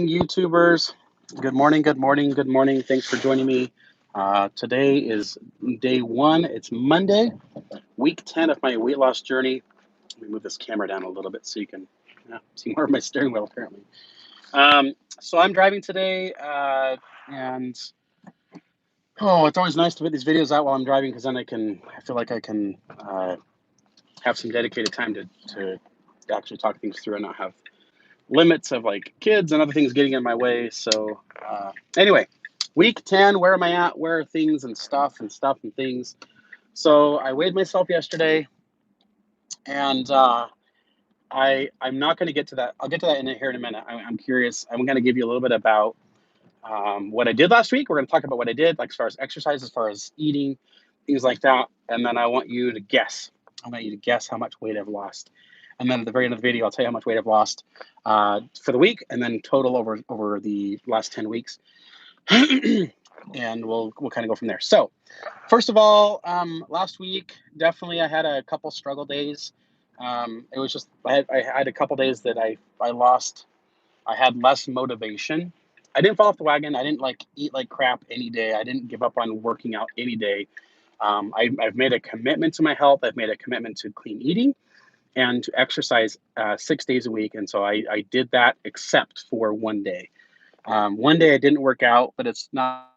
YouTubers. Good morning, good morning, good morning. Thanks for joining me. Today is day one. It's Monday, week 10 of my weight loss journey. Let me move this camera down a little bit so you can see more of my steering wheel, apparently. So I'm driving today, and it's always nice to put these videos out while I'm driving because then I feel like I can have some dedicated time to actually talk things through and not have limits of like kids and other things getting in my way. So anyway, week 10, where am I at? Where are things and stuff and things? So I weighed myself yesterday, and I'm not going to get to that. I'll get to that here in a minute. I'm curious. I'm going to give you a little bit about what I did last week. We're going to talk about what I did, like as far as exercise, as far as eating, things like that. And then I want you to guess. I want you to guess how much weight I've lost. And then at the very end of the video, I'll tell you how much weight I've lost for the week, and then total over the last 10 weeks. And we'll kind of go from there. So first of all, last week, definitely I had a couple struggle days. It was just, I had a couple days that I lost. I had less motivation. I didn't fall off the wagon. I didn't like eat like crap any day. I didn't give up on working out any day. I've made a commitment to my health. I've made a commitment to clean eating and to exercise 6 days a week. And so I did that except for one day. One day I didn't work out, but it's not.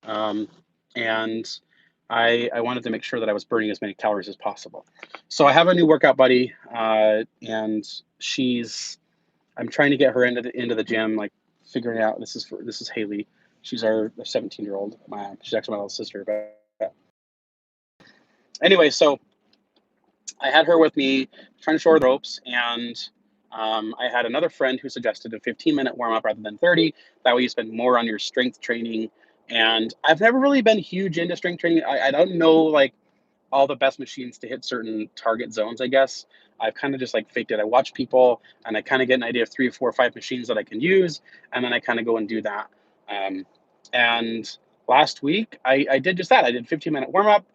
Um, and I wanted to make sure that I was burning as many calories as possible. So I have a new workout buddy, and she's I'm trying to get her into the gym, like figuring out this is Haley. She's our 17-year-old. She's actually my little sister. But anyway, so I had her with me trying to show her the ropes, and I had another friend who suggested a 15-minute warm up rather than 30. That way, you spend more on your strength training. And I've never really been huge into strength training. I don't know like all the best machines to hit certain target zones, I guess. I've kind of just like faked it. I watch people and I kind of get an idea of 3 or 4 or 5 machines that I can use. And then I kind of go and do that. And last week, I did just that. I did 15-minute warm up,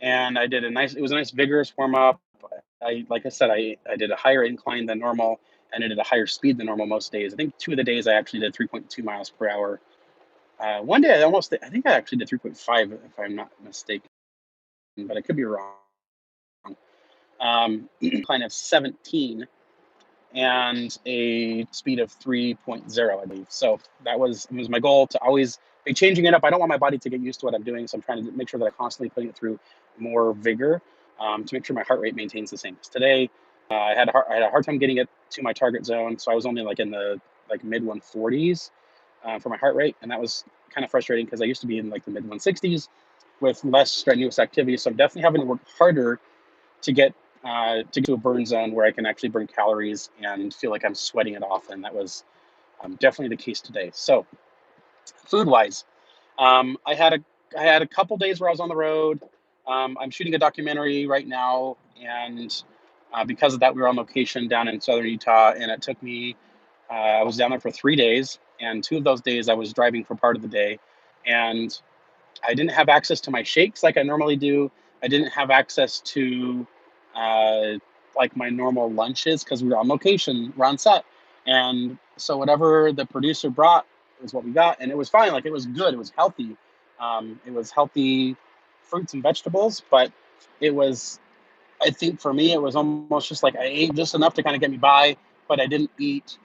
and it was a nice vigorous warm up. Like I said, I did a higher incline than normal, and I did a higher speed than normal most days. I think 2 of the days I actually did 3.2 miles per hour. One day I think I actually did 3.5 if I'm not mistaken, but I could be wrong. Incline of 17 and a speed of 3.0, I believe. So it was my goal to always be changing it up. I don't want my body to get used to what I'm doing, so I'm trying to make sure that I'm constantly putting it through more vigor to make sure my heart rate maintains the same. 'Cause today, I had a hard time getting it to my target zone, so I was only like in the like mid 140s for my heart rate, and that was kind of frustrating because I used to be in like the mid 160s with less strenuous activity. So I'm definitely having to work harder to get to a burn zone where I can actually burn calories and feel like I'm sweating it off. And that was definitely the case today. So food wise, I had a couple days where I was on the road. I'm shooting a documentary right now, and because of that, we were on location down in southern Utah, and it took me. I was down there for 3 days, and 2 of those days I was driving for part of the day, and I didn't have access to my shakes like I normally do. I didn't have access to uh, like my normal lunches because we were on location, we're on set, and so whatever the producer brought was what we got, and it was fine. Like it was good, it was healthy. It was healthy fruits and vegetables, but it was. I think for me, it was almost just like I ate just enough to kind of get me by, but I didn't eat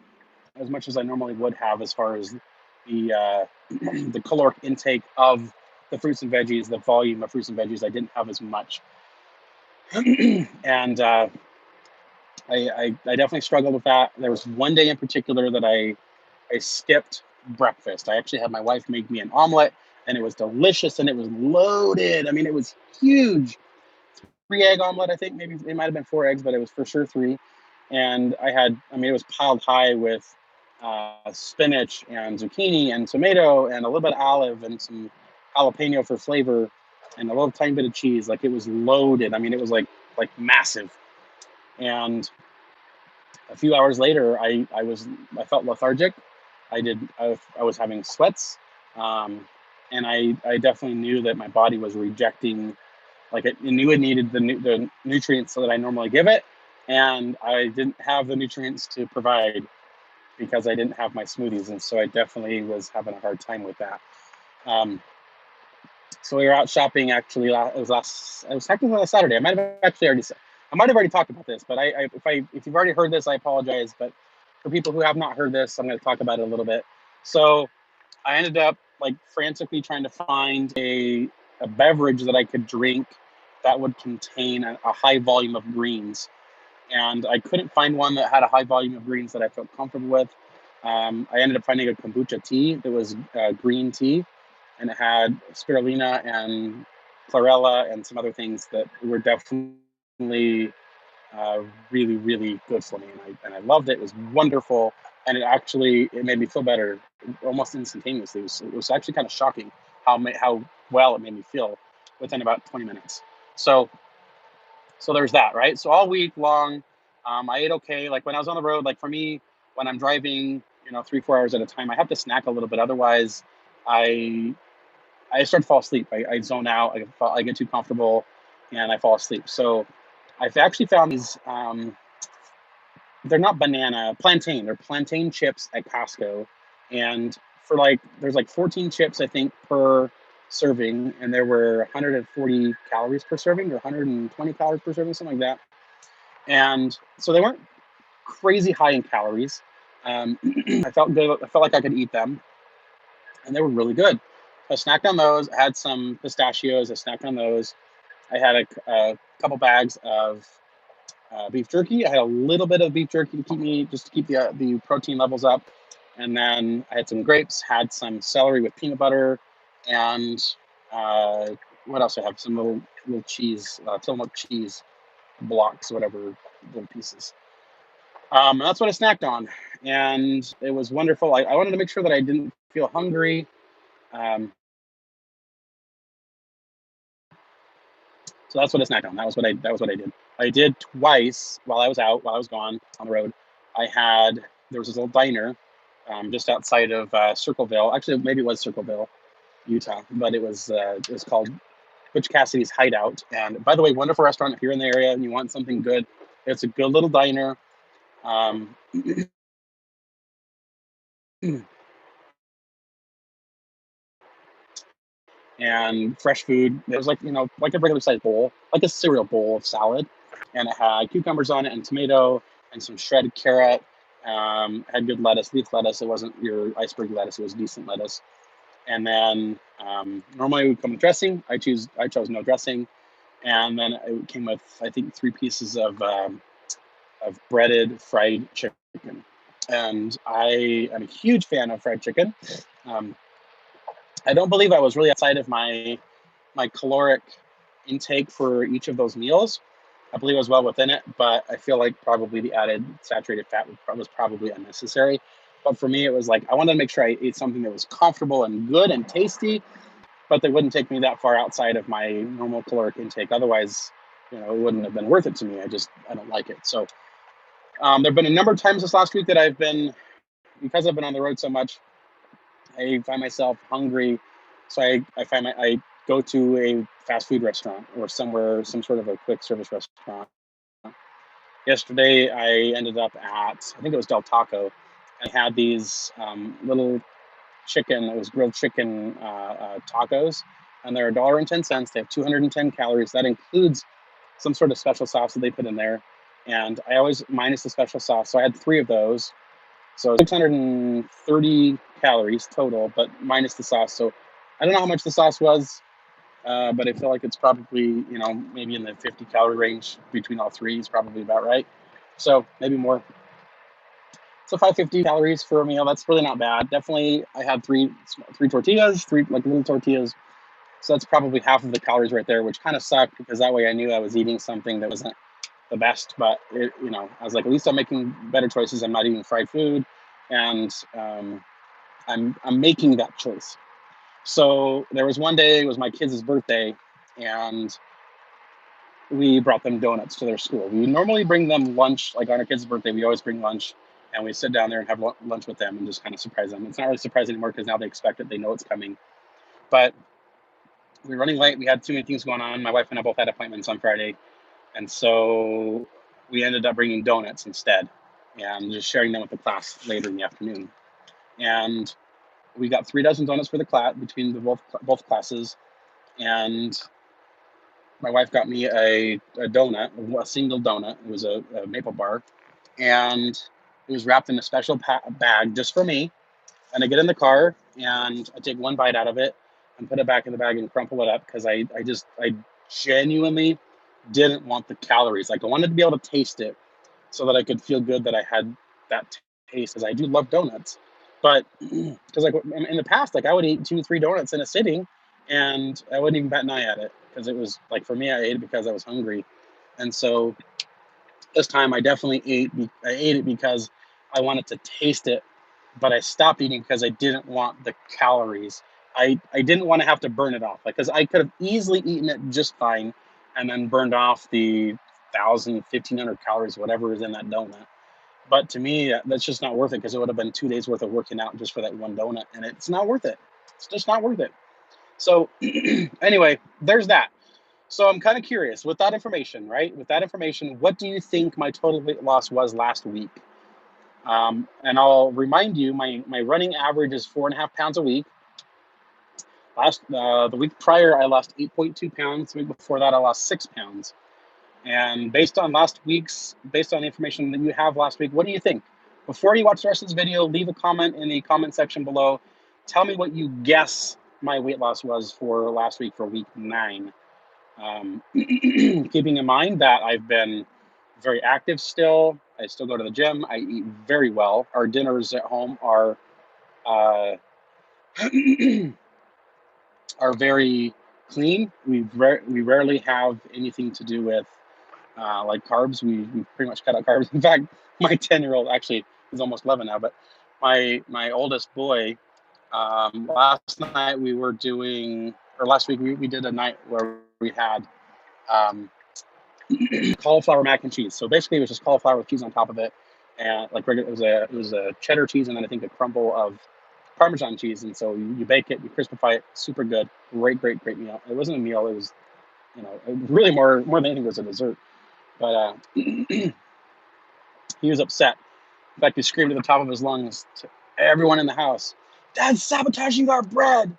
as much as I normally would have as far as the the caloric intake of the fruits and veggies, the volume of fruits and veggies. I didn't have as much, and I definitely struggled with that. There was one day in particular that I skipped breakfast. I actually had my wife make me an omelet, and it was delicious, and it was loaded. I mean, it was huge. 3 egg omelet, I think. Maybe it might have been 4 eggs, but it was for sure three. And I mean, it was piled high with spinach and zucchini and tomato and a little bit of olive and some jalapeno for flavor and a little tiny bit of cheese. Like, it was loaded. I mean, it was like massive. And a few hours later, I felt lethargic. I was having sweats, um, and I definitely knew that my body was rejecting, like, it knew it needed the nutrients that I normally give it, and I didn't have the nutrients to provide because I didn't have my smoothies, and so I definitely was having a hard time with that. Um, so we were out shopping actually. It was technically last Saturday. I might have already talked about this, but if you've already heard this, I apologize. But for people who have not heard this, I'm going to talk about it a little bit. So I ended up, like, frantically trying to find a beverage that I could drink that would contain a high volume of greens, and I couldn't find one that had a high volume of greens that I felt comfortable with. I ended up finding a kombucha tea that was green tea, and it had spirulina and chlorella and some other things that were definitely really, really good for me, and I loved it. It was wonderful, and it made me feel better almost instantaneously. It was actually kind of shocking how well it made me feel within about 20 minutes. So there's that, right? So all week long, I ate okay. Like, when I was on the road, like, for me, when I'm driving, 3-4 hours at a time, I have to snack a little bit. Otherwise, I I start to fall asleep. I zone out. I get too comfortable, and I fall asleep. So I've actually found these. They're not plantain. They're plantain chips at Costco, and there's like 14 chips, I think, per serving, and there were 140 calories per serving, or 120 calories per serving, something like that. And so they weren't crazy high in calories. Um, I felt good. I felt like I could eat them, and they were really good. I snacked on those. I had some pistachios. I snacked on those. I had a couple bags of beef jerky. I had a little bit of beef jerky to keep the protein levels up, and then I had some grapes. Had some celery with peanut butter, and uh, what else? I have some little cheese, Tillamook cheese blocks, whatever, little pieces. And that's what I snacked on, and it was wonderful. I wanted to make sure that I didn't feel hungry. Um, So that's what I snacked on. That was what I did. I did twice while I was gone on the road. There was this little diner just outside of Circleville. Actually, maybe it was Circleville, Utah, but it was called Butch Cassidy's Hideout. And by the way, wonderful restaurant if you're in the area and you want something good. It's a good little diner. Um, and fresh food. It was like, like a regular sized bowl, like a cereal bowl of salad, and it had cucumbers on it and tomato and some shredded carrot. Had good lettuce, leaf lettuce. It wasn't your iceberg lettuce; it was decent lettuce. And then normally it would come with dressing. I chose no dressing, and then it came with, I think, 3 pieces of breaded fried chicken. And I am a huge fan of fried chicken. Um, I don't believe I was really outside of my caloric intake for each of those meals. I believe I was well within it, but I feel like probably the added saturated fat was probably unnecessary. But for me, it was like I wanted to make sure I ate something that was comfortable and good and tasty, but that wouldn't take me that far outside of my normal caloric intake. Otherwise, it wouldn't have been worth it to me. I don't like it. So there've been a number of times this last week that because I've been on the road so much, I find myself hungry, so I go to a fast food restaurant or some sort of a quick service restaurant. Yesterday, I ended up at, I think it was Del Taco, and I had these little chicken. It was grilled chicken tacos, and they're $1.10. They have 210 calories. That includes some sort of special sauce that they put in there, and I always minus the special sauce. So I had 3 of those, So 630 calories total, but minus the sauce. So I don't know how much the sauce was, but I feel like it's probably, maybe in the 50 calorie range between all three is probably about right. So maybe more. So 550 calories for a meal. That's really not bad. Definitely, I had three tortillas, three like little tortillas. So that's probably half of the calories right there, which kind of sucked because that way I knew I was eating something that wasn't the best. But I was like, at least I'm making better choices. I'm not eating fried food, and I'm making that choice. So there was one day, it was my kids' birthday, and we brought them donuts to their school. We normally bring them lunch, like on our kids' birthday, we always bring lunch, and we sit down there and have lunch with them and just kind of surprise them. It's not really surprising anymore because now they expect it, they know it's coming. But we were running late. We had too many things going on. My wife and I both had appointments on Friday, and so we ended up bringing donuts instead and just sharing them with the class later in the afternoon. And we got 3 dozen donuts for the class between both classes, and my wife got me a donut, a single donut. It was a maple bar, and it was wrapped in a special bag just for me. And I get in the car and I take one bite out of it and put it back in the bag and crumple it up because I genuinely didn't want the calories. Like I wanted to be able to taste it so that I could feel good that I had that taste because I do love donuts. But because like in the past, like I would eat 2, 3 donuts in a sitting, and I wouldn't even bat an eye at it because it was like for me, I ate it because I was hungry, and so this time I definitely I ate it because I wanted to taste it, but I stopped eating because I didn't want the calories. I didn't want to have to burn it off, like because I could have easily eaten it just fine, and then burned off the 1,000, 1,500 calories, whatever is in that donut. But to me, that's just not worth it because it would have been 2 days worth of working out just for that one donut, and it's not worth it. It's just not worth it. So anyway, there's that. So I'm kind of curious with that information, right? With that information, what do you think my total weight loss was last week? And I'll remind you, my running average is 4.5 pounds a week. The week prior, I lost 8.2 pounds. The week before that, I lost 6 pounds. And based on the information that you have last week, what do you think? Before you watch the rest of this video, leave a comment in the comment section below. Tell me what you guess my weight loss was for last week for week 9. Keeping in mind that I've been very active still. I still go to the gym. I eat very well. Our dinners at home are uh, are very clean. We rarely have anything to do with like carbs. We pretty much cut out carbs. In fact, my 10-year-old, actually he's almost 11 now, but my oldest boy, last night we were doing, or last week we did a night where we had cauliflower mac and cheese. So basically, it was just cauliflower with cheese on top of it, and like regular, it was a cheddar cheese, and then I think a crumble of Parmesan cheese. And so you bake it, you crispify it, super good, great meal. It wasn't a meal; it was really more than anything it was a dessert. But he was upset. In fact, he screamed at the top of his lungs to everyone in the house, "Dad's sabotaging our bread!"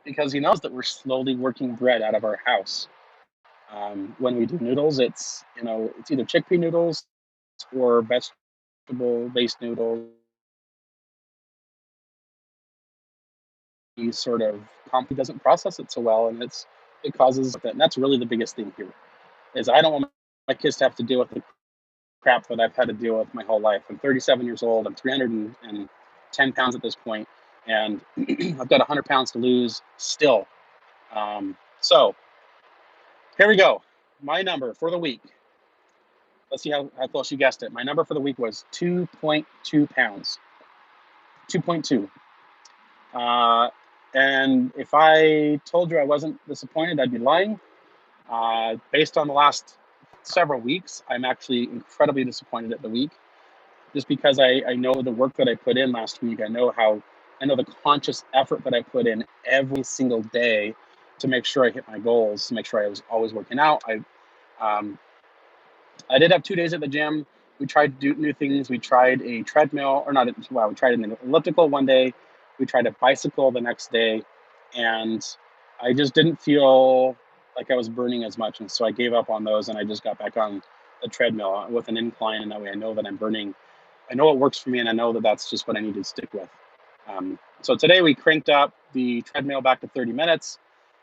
Because he knows that we're slowly working bread out of our house. When we do noodles, it's either chickpea noodles or vegetable-based noodles. He sort of doesn't process it so well, and it causes that. And that's really the biggest thing here is I don't want my kids to have to deal with the crap that I've had to deal with my whole life. I'm 37 years old. I'm 310 pounds at this point, and I've got 100 pounds to lose still. So here we go. My number for the week. Let's see how close you guessed it. My number for the week was 2.2 pounds. 2.2. And if I told you I wasn't disappointed, I'd be lying. Based on the last several weeks, I'm actually incredibly disappointed at the week, just because I know the work that I put in last week. I know the conscious effort that I put in every single day to make sure I hit my goals, to make sure I was always working out. I did have 2 days at the gym. We tried to do new things. We tried a treadmill, or not. Well, we tried an elliptical one day. We tried a bicycle the next day, and I just didn't feel like I was burning as much, and so I gave up on those, and I just got back on the treadmill with an incline, and that way I know that I'm burning I know it works for me, and I know that that's just what I need to stick with. So today we cranked up the treadmill back to 30 minutes.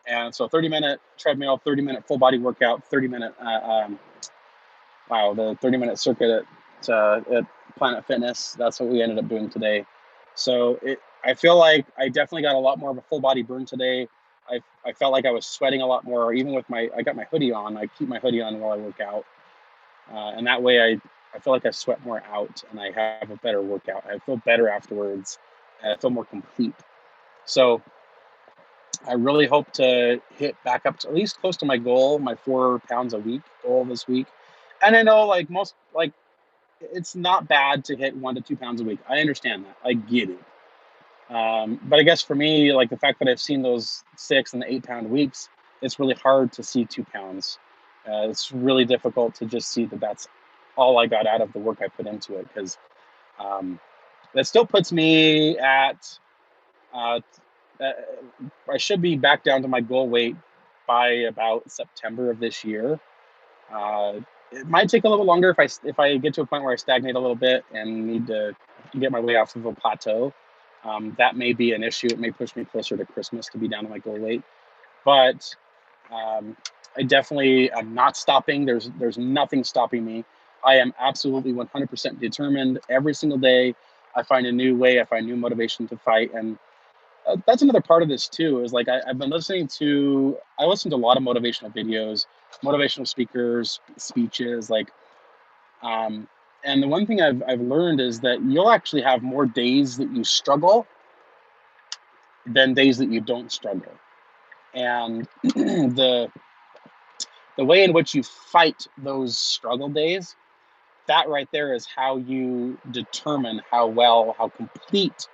And so 30-minute treadmill, 30-minute full body workout, 30-minute, the 30-minute circuit at Planet Fitness. That's what we ended up doing today. So I feel like I definitely got a lot more of a full body burn today. I felt like I was sweating a lot more, even with I got my hoodie on. I keep my hoodie on while I work out. And that way I feel like I sweat more out and I have a better workout. I feel better afterwards and I feel more complete. So I really hope to hit back up to at least close to my goal, my 4 pounds a week goal this week. And I know it's not bad to hit 1 to 2 pounds a week. I understand that. I get it. But I guess for me, like the fact that I've seen those 6 and 8 pound weeks, it's really hard to see 2 pounds. It's really difficult to just see that that's all I got out of the work I put into it, because that still puts me at uh, I should be back down to my goal weight by about September of this year. Uh, it might take a little longer if I get to a point where I stagnate a little bit and need to get my way off of a plateau. That may be an issue. It may push me closer to Christmas to be down to my goal weight. But um, I definitely am not stopping. There's nothing stopping me. I am absolutely 100% determined. Every single day, I find a new way. I find new motivation to fight, and that's another part of this too. Is like I've been listening to. I listen to a lot of motivational videos, motivational speakers, speeches, um, and the one thing I've learned is that you'll actually have more days that you struggle than days that you don't struggle. And the the way in which you fight those struggle days, that right there is how you determine how complete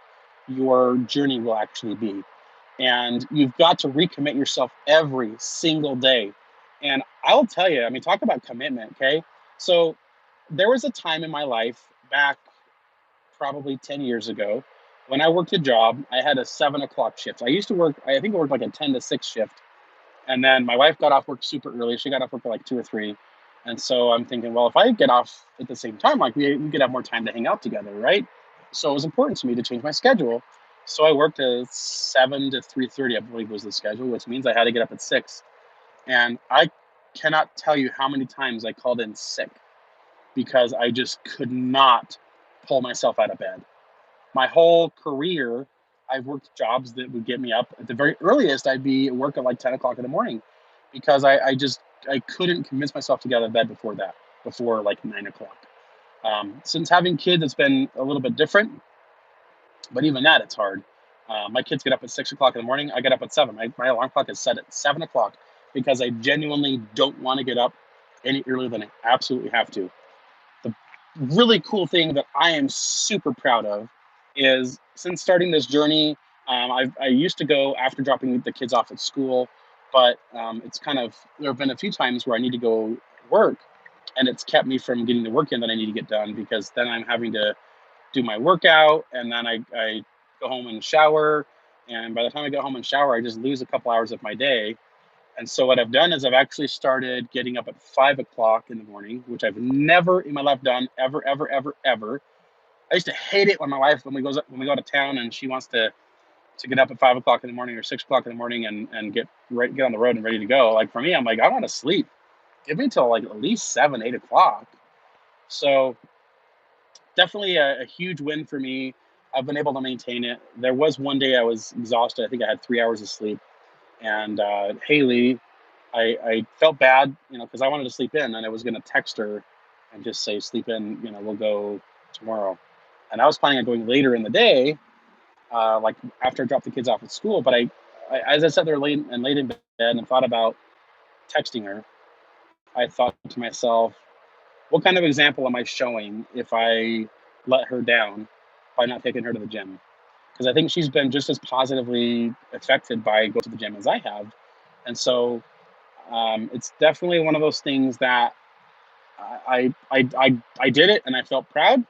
your journey will actually be. And you've got to recommit yourself every single day. And I'll tell you, I mean, talk about commitment, okay? So there was a time in my life back probably 10 years ago when I worked a job. I had a 7 o'clock shift. I used to work, I think I worked like a 10 to 6 shift. And then my wife got off work super early. She got off work at like 2 or 3. And so I'm thinking, well, if I get off at the same time, like we could have more time to hang out together, right? So it was important to me to change my schedule. So I worked a 7 to 3:30, I believe was the schedule, which means I had to get up at 6. And I cannot tell you how many times I called in sick because I just could not pull myself out of bed. My whole career, I've worked jobs that would get me up at the very earliest. I'd be at work at like 10 o'clock in the morning because I couldn't convince myself to get out of bed before like 9 o'clock. Since having kids, it's been a little bit different, but even that, it's hard. My kids get up at 6 o'clock in the morning. I get up at 7. My alarm clock is set at 7 o'clock because I genuinely don't want to get up any earlier than I absolutely have to. The really cool thing that I am super proud of is since starting this journey, I used to go after dropping the kids off at school, but there have been a few times where I need to go work, and it's kept me from getting the work in that I need to get done because then I'm having to do my workout and then I go home and shower. And by the time I get home and shower, I just lose a couple hours of my day. And so what I've done is I've actually started getting up at 5 o'clock in the morning, which I've never in my life done ever, ever, ever, ever. I used to hate it when my wife when we go to town and she wants to get up at 5 o'clock in the morning or 6 o'clock in the morning and get on the road and ready to go. Like for me, I'm like, I want to sleep. Give me till like at least 7, 8 o'clock. So definitely a huge win for me. I've been able to maintain it. There was one day I was exhausted. I think I had 3 hours of sleep. And Haley, I felt bad, because I wanted to sleep in, and I was going to text her and just say, sleep in, we'll go tomorrow. And I was planning on going later in the day, like after I dropped the kids off at school. But as I sat there late in bed and thought about texting her, I thought to myself, what kind of example am I showing if I let her down by not taking her to the gym? Because I think she's been just as positively affected by going to the gym as I have. And so it's definitely one of those things that I did it and I felt proud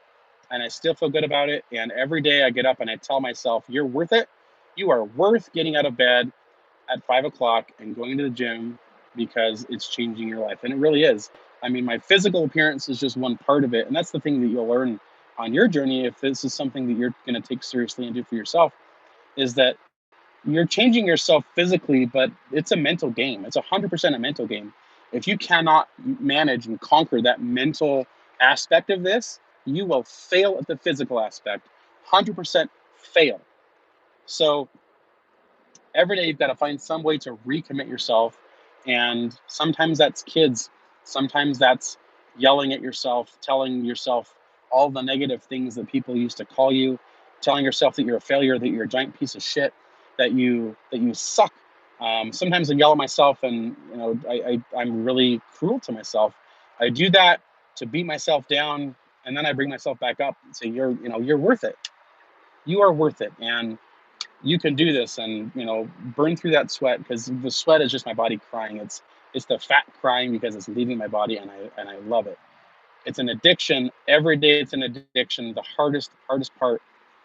and I still feel good about it. And every day I get up and I tell myself, you're worth it. You are worth getting out of bed at 5 o'clock and going to the gym because it's changing your life. And it really is. I mean, my physical appearance is just one part of it. And that's the thing that you'll learn on your journey, if this is something that you're going to take seriously and do for yourself, is that you're changing yourself physically, but it's a mental game. It's 100% a mental game. If you cannot manage and conquer that mental aspect of this, you will fail at the physical aspect. 100% fail. So every day you've got to find some way to recommit yourself. And sometimes that's kids, sometimes that's yelling at yourself, telling yourself all the negative things that people used to call you, telling yourself that you're a failure, that you're a giant piece of shit, that you suck. Sometimes I yell at myself, and I'm really cruel to myself. I do that to beat myself down, and then I bring myself back up and say, you're worth it. You are worth it, and you can do this. And burn through that sweat, because the sweat is just my body crying. It's the fat crying because it's leaving my body, and I love it. It's an addiction. Every day it's an addiction. The hardest part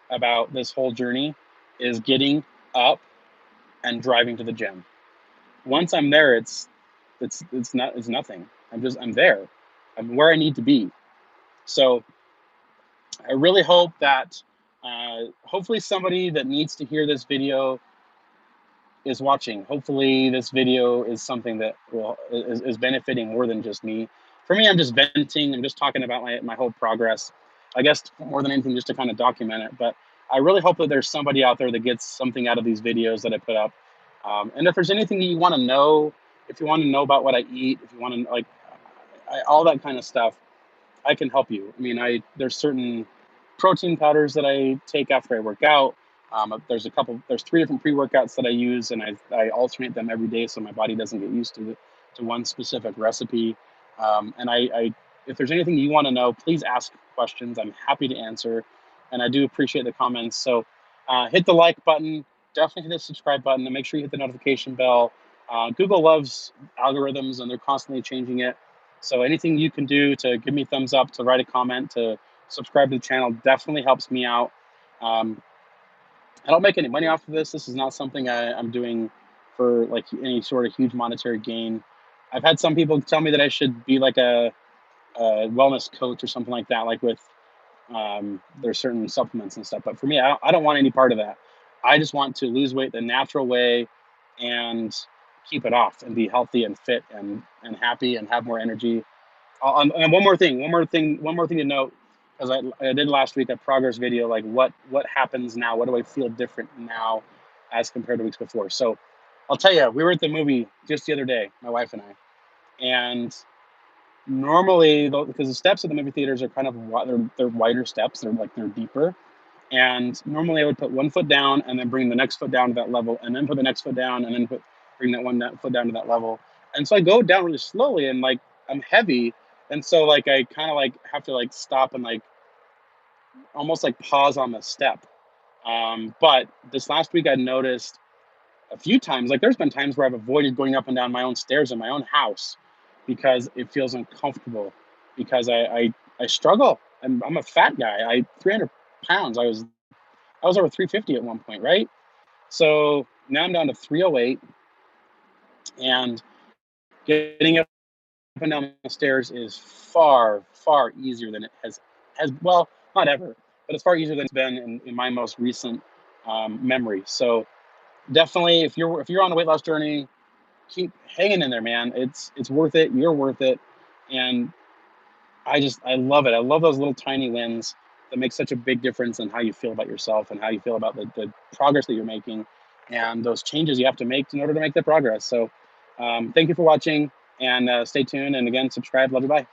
about this whole journey is getting up and driving to the gym. Once I'm there, it's nothing. I'm there. I'm where I need to be. So I really hope that hopefully somebody that needs to hear this video is watching. Hopefully this video is something that is benefiting more than just me. For me, I'm just venting. I'm just talking about my whole progress. I guess more than anything, just to kind of document it. But I really hope that there's somebody out there that gets something out of these videos that I put up. And if there's anything that you want to know, if you want to know about what I eat, if you want to all that kind of stuff, I can help you. I mean, there's certain protein powders that I take after I work out. There's 3 different pre-workouts that I use, and I alternate them every day so my body doesn't get used to one specific recipe. And if there's anything you want to know, please ask questions. I'm happy to answer, and I do appreciate the comments. So hit the like button, definitely hit the subscribe button, and make sure you hit the notification bell. Google loves algorithms, and they're constantly changing it. So anything you can do to give me a thumbs up, to write a comment, to subscribe to the channel definitely helps me out. I don't make any money off of this. This is not something I'm doing for like any sort of huge monetary gain. I've had some people tell me that I should be like a wellness coach or something like that, like with there's certain supplements and stuff. But for me, I don't want any part of that. I just want to lose weight the natural way and keep it off and be healthy and fit and happy and have more energy. And one more thing to note, because I did last week a progress video, like what happens now, what do I feel different now as compared to weeks before. So I'll tell you, we were at the movie just the other day, my wife and I, and normally because the steps at the movie theaters are kind of they're wider steps, they're deeper, and normally I would put one foot down and then bring the next foot down to that level, and then put the next foot down, and then bring that foot down to that level. And so I go down really slowly, and like I'm heavy, and so like I kind of like have to like stop and like almost like pause on the step. But this last week I noticed a few times, like there's been times where I've avoided going up and down my own stairs in my own house because it feels uncomfortable, because I struggle. I'm a fat guy. 300 pounds. I was over 350 at one point, right? So now I'm down to 308, and getting up and down the stairs is far easier than it has well, not ever, but it's far easier than it's been in my most recent memory. So definitely, if you're on a weight loss journey, keep hanging in there, man. It's worth it. You're worth it, and I love it. I love those little tiny wins that make such a big difference in how you feel about yourself and how you feel about the progress that you're making, and those changes you have to make in order to make that progress. So thank you for watching, and stay tuned. And again, subscribe. Love you. Bye.